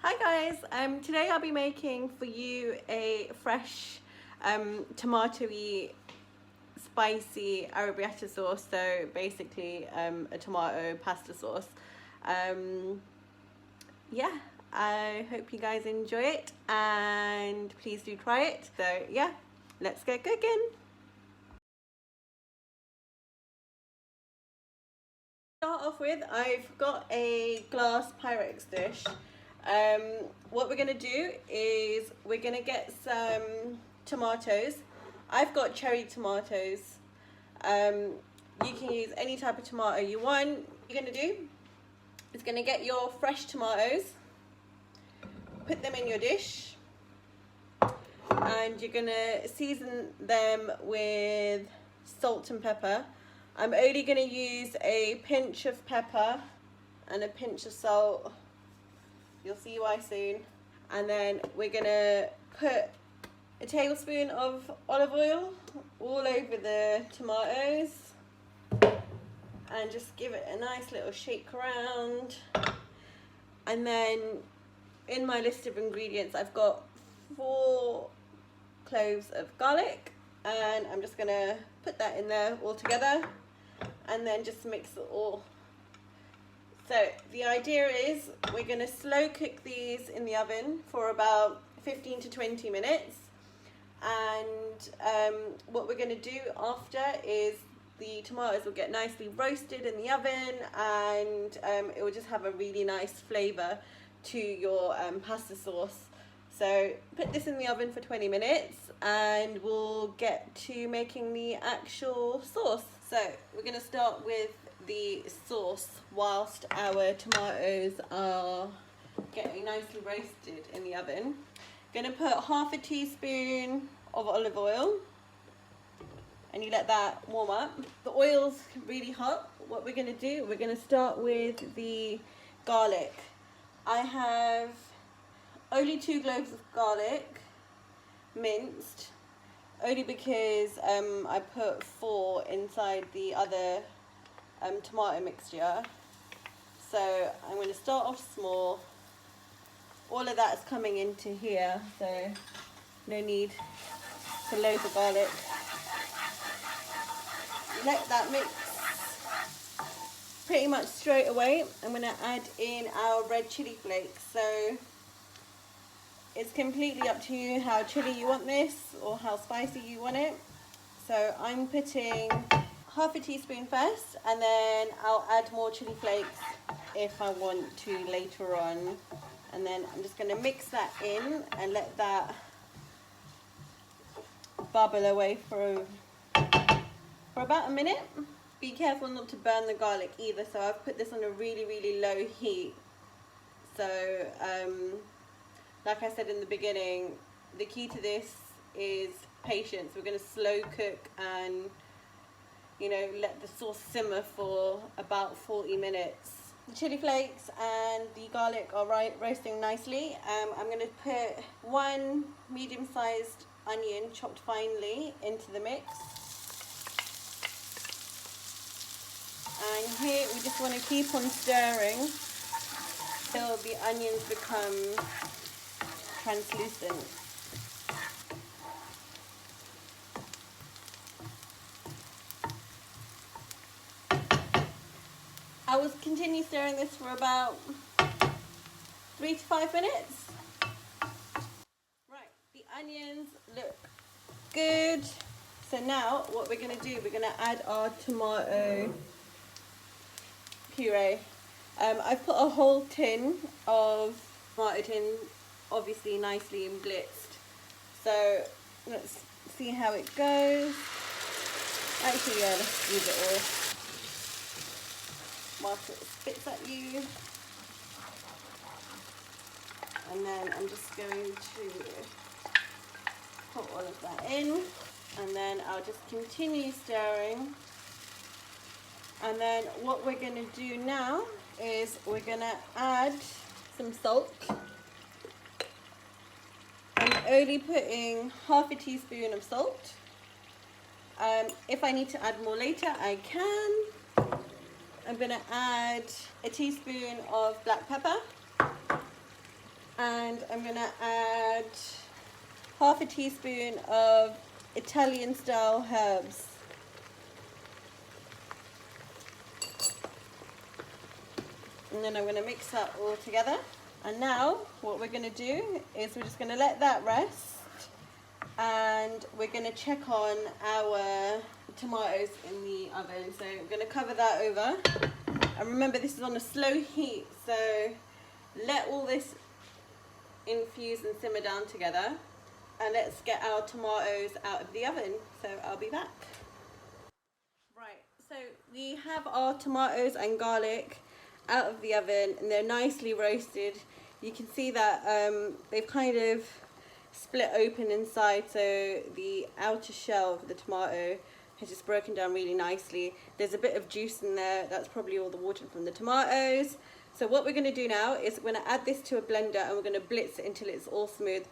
Hi guys, today I'll be making for you a fresh tomatoey spicy arrabbiata sauce. So basically a tomato pasta sauce. Yeah, I hope you guys enjoy it and please do try it. So yeah, let's get cooking. Start off with, I've got a glass Pyrex dish. What we're gonna do is we're gonna get some tomatoes. I've got cherry tomatoes. You can use any type of tomato you want. What you're gonna do is gonna get your fresh tomatoes, put them in your dish, and you're gonna season them with salt and pepper. I'm only going to use a pinch of pepper and a pinch of salt. You'll see why soon. And then we're going to put a tablespoon of olive oil all over the tomatoes and just give it a nice little shake around. And then in my list of ingredients, I've got 4 cloves of garlic, and I'm just going to put that in there all together and then just mix it all. So the idea is we're going to slow cook these in the oven for about 15 to 20 minutes, and what we're going to do after is the tomatoes will get nicely roasted in the oven, and it will just have a really nice flavour to your pasta sauce. So put this in the oven for 20 minutes and we'll get to making the actual sauce. So we're going to start with the sauce whilst our tomatoes are getting nicely roasted in the oven. Going to put half a teaspoon of olive oil and you let that warm up. The oil's really hot. What we're going to do, we're going to start with the garlic. I have only 2 cloves of garlic, minced, only because I put 4 inside the other tomato mixture. So I'm going to start off small. All of that's coming into here, so no need for loads of garlic. Let that mix pretty much straight away. I'm going to add in our red chili flakes. So it's completely up to you how chili you want this or how spicy you want it. So I'm putting half a teaspoon first, and then I'll add more chili flakes if I want to later on. And then I'm just going to mix that in and let that bubble away for about a minute. Be careful not to burn the garlic either, so I've put this on a really low heat. So like I said in the beginning, the key to this is patience. We're going to slow cook and, you know, let the sauce simmer for about 40 minutes. The chili flakes and the garlic are roasting nicely. I'm going to put 1 medium-sized onion chopped finely into the mix. And here we just want to keep on stirring till the onions become translucent. I will continue stirring this for about 3 to 5 minutes. Right, the onions look good. So now what we're going to do, we're going to add our tomato puree. I've put a whole tin of tomato tin, obviously nicely and blitzed. So let's see how it goes. Actually, yeah, let's use it all whilst it spits at you. And then I'm just going to put all of that in, and then I'll just continue stirring. And then what we're going to do now is we're going to add some salt. I'm only putting half a teaspoon of salt. If I need to add more later, I can. I'm going to add a teaspoon of black pepper. And I'm gonna add half a teaspoon of Italian style herbs. And then I'm gonna mix that all together. And now what we're gonna do is we're just gonna let that rest, and we're going to check on our tomatoes in the oven. So I'm going to cover that over, and remember this is on a slow heat, so let all this infuse and simmer down together, and let's get our tomatoes out of the oven. So I'll be back. Right, so we have our tomatoes and garlic out of the oven, and they're nicely roasted. You can see that they've kind of split open inside, so the outer shell of the tomato has just broken down really nicely. There's a bit of juice in there, that's probably all the water from the tomatoes. So what we're going to do now is we're going to add this to a blender, and we're going to blitz it until it's all smooth.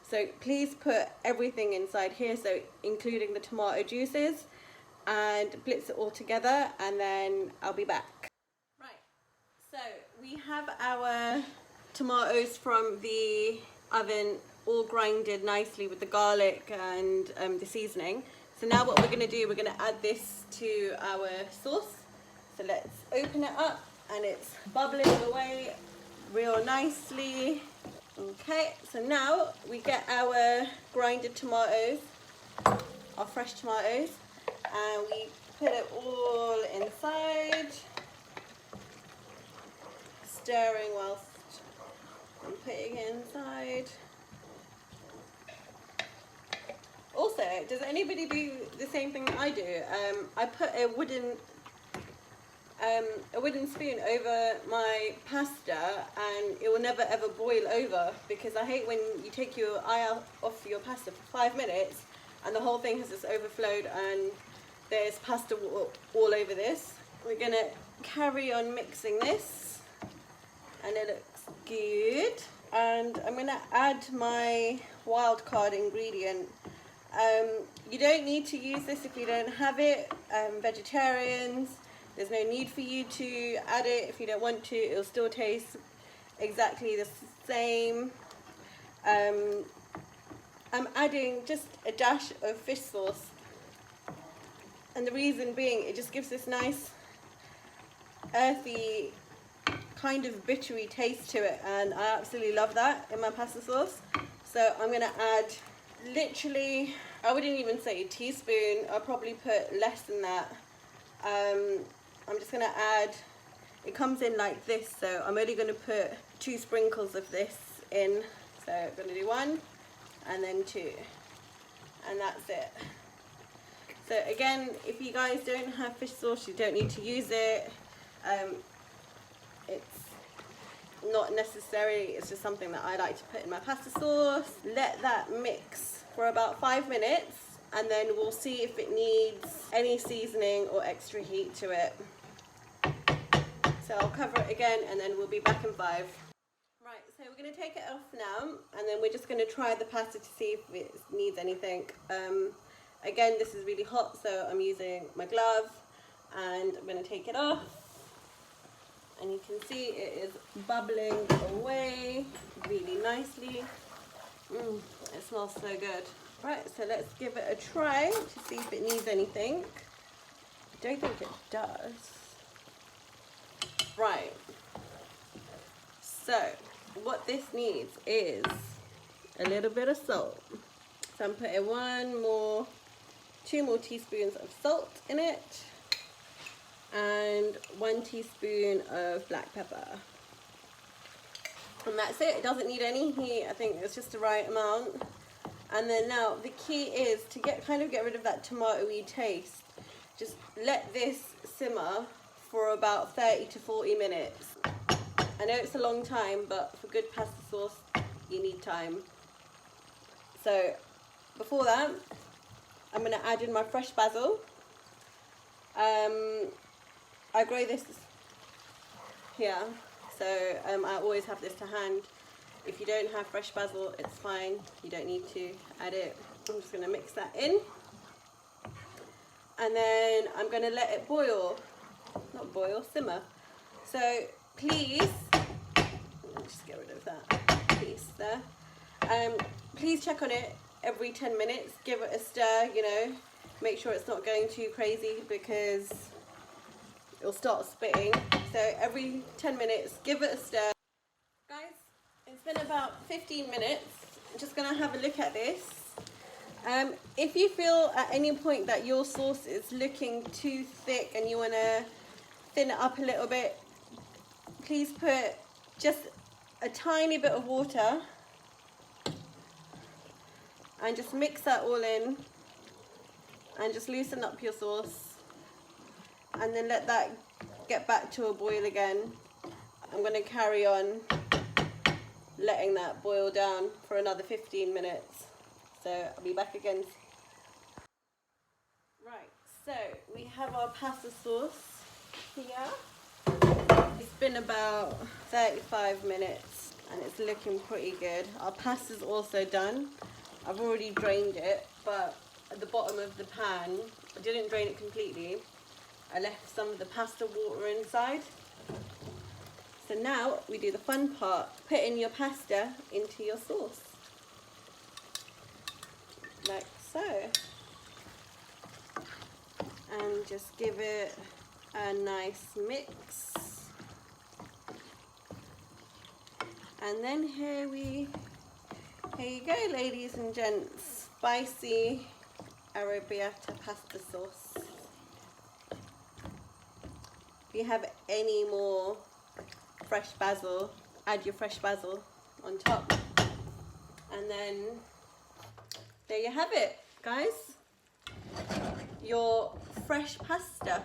So please put everything inside here, so including the tomato juices, and blitz it all together, and then I'll be back. Right, so we have our tomatoes from the oven all grinded nicely with the garlic and the seasoning. So now what we're going to do, we're going to add this to our sauce. So let's open it up, and it's bubbling away real nicely. Okay, so now we get our grinded tomatoes, our fresh tomatoes, and we put it all inside, stirring whilst I'm putting it inside. Also, does anybody do the same thing that I do? I put a wooden spoon over my pasta, and it will never ever boil over, because I hate when you take your eye off your pasta for 5 minutes and the whole thing has just overflowed and there's pasta all over this. We're gonna carry on mixing this, and it looks good. And I'm gonna add my wild card ingredient. You don't need to use this if you don't have it. Vegetarians, there's no need for you to add it if you don't want to. It'll still taste exactly the same. I'm adding just a dash of fish sauce, and the reason being, it just gives this nice earthy kind of bittery taste to it, and I absolutely love that in my pasta sauce. So I'm going to add literally, I wouldn't even say a teaspoon, I'll probably put less than that. I'm just going to add, it comes in like this, so I'm only going to put 2 sprinkles of this in. So I'm going to do 1 and then 2, and that's it. So again, if you guys don't have fish sauce, you don't need to use it. It's not necessary, it's just something that I like to put in my pasta sauce. Let that mix for about 5 minutes, and then we'll see if it needs any seasoning or extra heat to it. So I'll cover it again, and then we'll be back in 5. Right, so we're going to take it off now, and then we're just going to try the pasta to see if it needs anything. Again, this is really hot, so I'm using my glove, and I'm going to take it off. And you can see it is bubbling away really nicely. It smells so good. Right, so let's give it a try to see if it needs anything. I don't think it does. Right, so what this needs is a little bit of salt. So I'm putting 2 more teaspoons of salt in it, and 1 teaspoon of black pepper. And that's it. It doesn't need any heat. I think it's just the right amount. And then now the key is to get rid of that tomatoey taste. Just let this simmer for about 30 to 40 minutes. I know it's a long time, but for good pasta sauce, you need time. So before that, I'm going to add in my fresh basil. I grow this here, so I always have this to hand. If you don't have fresh basil, it's fine. You don't need to add it. I'm just going to mix that in. And then I'm going to let it boil. Not boil, simmer. So please, just get rid of that piece. Please check on it every 10 minutes. Give it a stir, you know. Make sure it's not going too crazy because it'll start spitting. So every 10 minutes, give it a stir. Guys, it's been about 15 minutes. I'm just going to have a look at this. If you feel at any point that your sauce is looking too thick and you want to thin it up a little bit, please put just a tiny bit of water and just mix that all in and just loosen up your sauce and then let that get back to a boil again. I'm going to carry on letting that boil down for another 15 minutes. So I'll be back again. Right, so we have our pasta sauce here. It's been about 35 minutes and it's looking pretty good. Our pasta's also done. I've already drained it, but at the bottom of the pan, I didn't drain it completely. I left some of the pasta water inside. So now we do the fun part, putting your pasta into your sauce. Like so. And just give it a nice mix. And then here you go, ladies and gents. Spicy Arrabiata Pasta sauce. If you have any more fresh basil, add your fresh basil on top. And then there you have it, guys. Your fresh pasta.